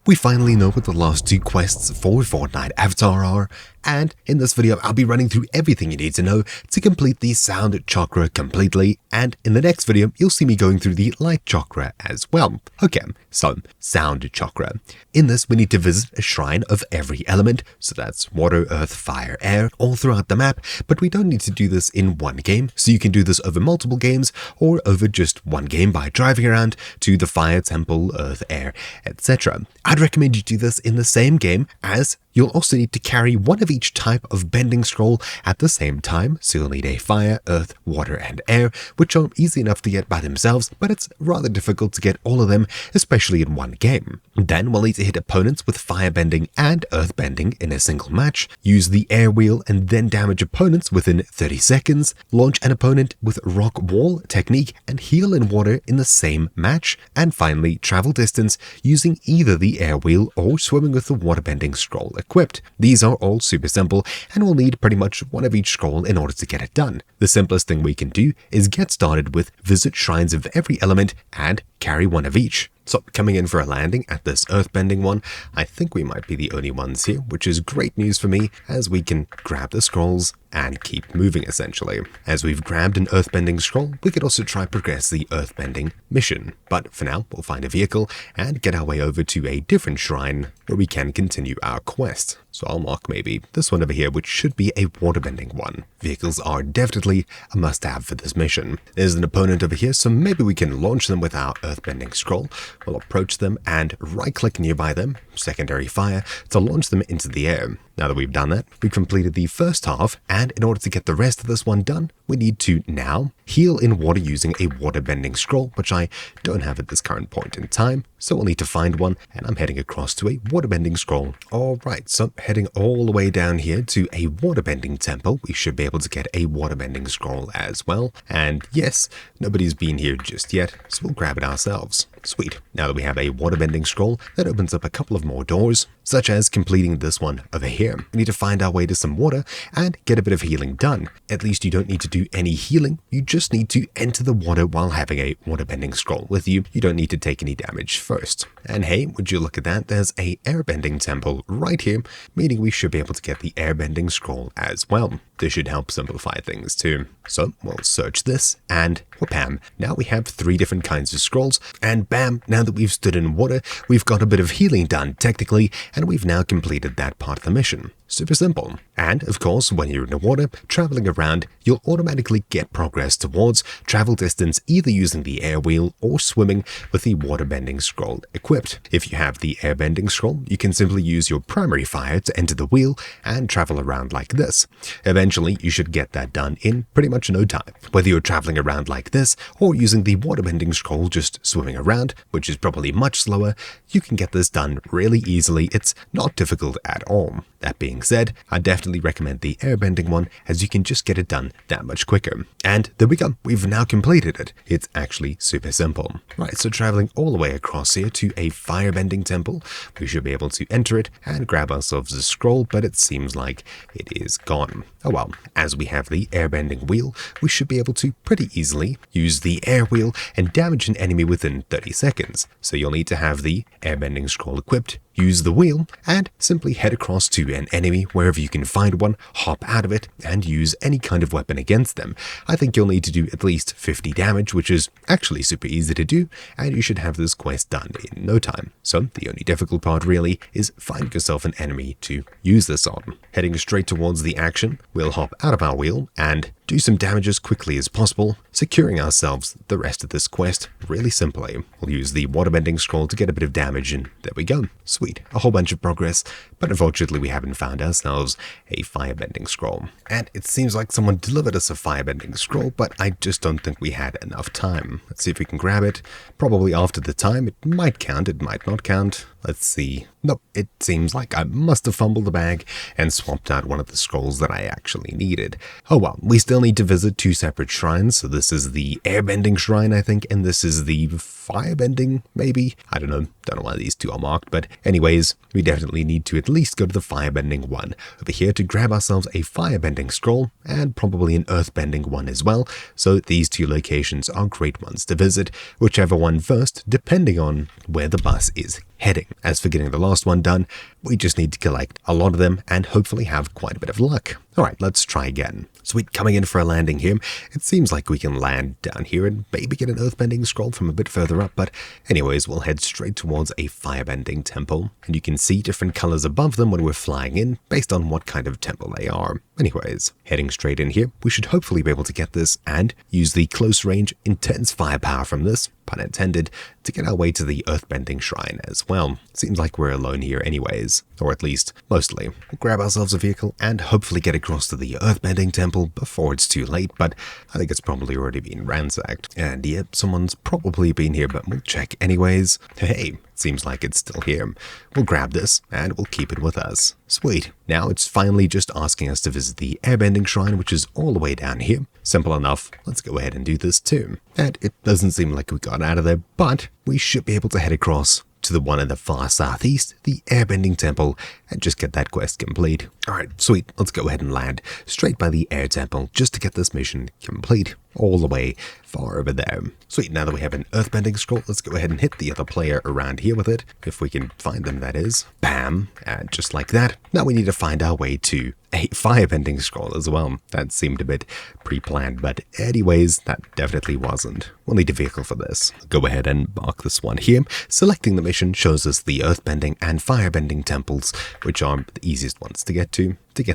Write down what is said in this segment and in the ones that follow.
We finally know what the last two quests for Fortnite Avatar are, and in this video I'll be running through everything you need to know to complete the sound chakra completely, and in the next video you'll see me going through the light chakra as well. Okay, so sound chakra. In this we need to visit a shrine of every element, so that's water, earth, fire, air, all throughout the map, but we don't need to do this in one game, so you can do this over multiple games or over just one game by driving around to the fire, temple, earth, air, etc. I'd recommend you do this in the same game, as you'll also need to carry one of each type of bending scroll at the same time, so you'll need a fire, earth, water, and air, which are easy enough to get by themselves, but it's rather difficult to get all of them, especially in one game. Then we'll need to hit opponents with firebending and earthbending in a single match, use the air wheel and then damage opponents within 30 seconds, launch an opponent with rock wall technique and heal in water in the same match, and finally travel distance using either the air wheel or swimming with the waterbending scroll equipped. These are all super simple and we'll need pretty much one of each scroll in order to get it done. The simplest thing we can do is get started with visit shrines of every element and carry one of each. So coming in for a landing at this earthbending one, I think we might be the only ones here, which is great news for me as we can grab the scrolls and keep moving essentially. As we've grabbed an earthbending scroll, we could also try progress the earthbending mission. But for now, we'll find a vehicle and get our way over to a different shrine where we can continue our quest. So I'll mark maybe this one over here, which should be a waterbending one. Vehicles are definitely a must-have for this mission. There's an opponent over here, so maybe we can launch them with our earthbending scroll. We'll approach them and right-click nearby them, secondary fire, to launch them into the air. Now that we've done that, we've completed the first half, and in order to get the rest of this one done, we need to now heal in water using a waterbending scroll, which I don't have at this current point in time, so we'll need to find one, and I'm heading across to a waterbending scroll. Alright, so heading all the way down here to a waterbending temple, we should be able to get a waterbending scroll as well, and yes, nobody's been here just yet, so we'll grab it ourselves. Sweet. Now that we have a waterbending scroll, that opens up a couple of more doors, such as completing this one over here. We need to find our way to some water and get a bit of healing done. At least you don't need to do any healing, you just need to enter the water while having a waterbending scroll with you. You don't need to take any damage first. And hey, would you look at that, there's a airbending temple right here, meaning we should be able to get the airbending scroll as well. This should help simplify things too. So we'll search this and whoop-bam, now we have 3 different kinds of scrolls, and bam, now that we've stood in water, we've got a bit of healing done technically, and we've now completed that part of the mission. Super simple. And of course, when you're in the water, traveling around, you'll automatically get progress towards travel distance either using the air wheel or swimming with the waterbending scroll equipped. If you have the airbending scroll, you can simply use your primary fire to enter the wheel and travel around like this. Eventually, you should get that done in pretty much no time. Whether you're traveling around like this or using the waterbending scroll just swimming around, which is probably much slower, you can get this done really easily. It's not difficult at all. That being said, I definitely recommend the airbending one, as you can just get it done that much quicker. And there we go, we've now completed it. It's actually super simple. Right, so traveling all the way across here to a firebending temple, we should be able to enter it and grab ourselves a scroll, but it seems like it is gone. Oh well, as we have the airbending wheel, we should be able to pretty easily use the air wheel and damage an enemy within 30 seconds. So you'll need to have the airbending scroll equipped, use the wheel, and simply head across to an enemy wherever you can find one, hop out of it, and use any kind of weapon against them. I think you'll need to do at least 50 damage, which is actually super easy to do, and you should have this quest done in no time. So the only difficult part really is finding yourself an enemy to use this on. Heading straight towards the action, we'll hop out of our wheel and do some damage as quickly as possible, securing ourselves the rest of this quest really simply. We'll use the waterbending scroll to get a bit of damage, and there we go. Sweet, a whole bunch of progress, but unfortunately we haven't found ourselves a firebending scroll. And it seems like someone delivered us a firebending scroll, but I just don't think we had enough time. Let's see if we can grab it. Probably after the time. It might count, it might not count. Let's see. Nope, it seems like I must have fumbled the bag and swapped out one of the scrolls that I actually needed. Oh well, we still need to visit 2 separate shrines. So this is the airbending shrine, I think, and this is the firebending, maybe? I don't know why these 2 are marked, but anyways, we definitely need to at least go to the firebending one over here to grab ourselves a firebending scroll and probably an earthbending one as well. So these 2 locations are great ones to visit, whichever one first, depending on where the bus is heading. As for getting the last one done, we just need to collect a lot of them and hopefully have quite a bit of luck. Alright, let's try again. Sweet, coming in for a landing here. It seems like we can land down here and maybe get an earthbending scroll from a bit further up, but anyways, we'll head straight towards a firebending temple, and you can see different colors above them when we're flying in, based on what kind of temple they are. Anyways, heading straight in here, we should hopefully be able to get this and use the close range intense firepower from this, pun intended, to get our way to the earthbending shrine as well. Seems like we're alone here anyways, or at least mostly. We'll grab ourselves a vehicle and hopefully get across to the earthbending temple before it's too late, but I think it's probably already been ransacked. And yep, someone's probably been here, but we'll check anyways. Hey, seems like it's still here. We'll grab this and we'll keep it with us. Sweet. Now it's finally just asking us to visit the airbending shrine, which is all the way down here. Simple enough. Let's go ahead and do this too. And it doesn't seem like we got out of there, but we should be able to head across to the one in the far southeast, the airbending temple, and just get that quest complete. Alright, sweet. Let's go ahead and land straight by the air temple just to get this mission complete. All the way far over there. Sweet, now that we have an earthbending scroll, let's go ahead and hit the other player around here with it, if we can find them, that is. Bam, and just like that. Now we need to find our way to a firebending scroll as well. That seemed a bit pre-planned, but anyways, that definitely wasn't. We'll need a vehicle for this. Go ahead and mark this one here. Selecting the mission shows us the earthbending and firebending temples, which are the easiest ones to get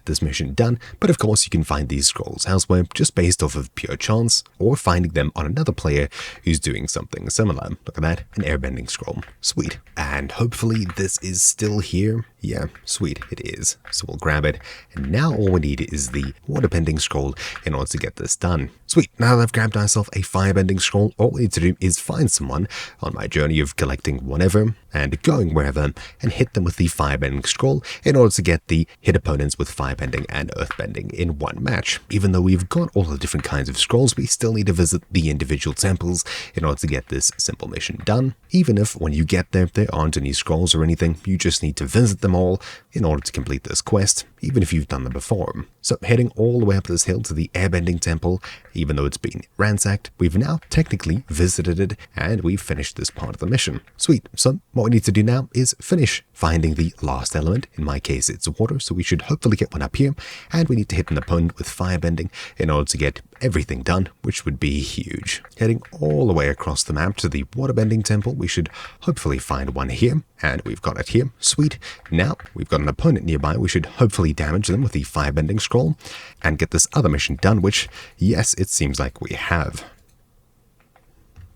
this mission done, but of course you can find these scrolls elsewhere just based off of pure chance or finding them on another player who's doing something similar. Look at that, an airbending scroll. Sweet. And hopefully this is still here. Yeah, sweet, it is. So we'll grab it, and now all we need is the waterbending scroll in order to get this done. Sweet, now that I've grabbed myself a firebending scroll, all we need to do is find someone on my journey of collecting whatever and going wherever and hit them with the firebending scroll in order to get the hit opponents with firebending and earthbending in one match. Even though we've got all the different kinds of scrolls, we still need to visit the individual temples in order to get this simple mission done. Even if when you get there aren't any scrolls or anything, you just need to visit them all in order to complete this quest, even if you've done them before. So heading all the way up this hill to the airbending temple, even though it's been ransacked, we've now technically visited it and we've finished this part of the mission. Sweet, so what we need to do now is finish finding the last element. In my case it's water, so we should hopefully get one up here, and we need to hit an opponent with firebending in order to get everything done, which would be huge. Heading all the way across the map to the waterbending temple, we should hopefully find one here, and we've got it here. Sweet. Now we've got an opponent nearby. We should hopefully damage them with the firebending scroll and get this other mission done, which, yes, it seems like we have.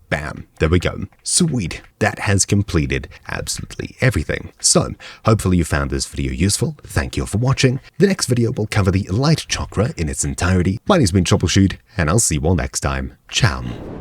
Bam, there we go. Sweet, that has completed absolutely everything. So, hopefully you found this video useful. Thank you for watching. The next video will cover the light chakra in its entirety. My name's been Troubleshoot, and I'll see you all next time. Ciao.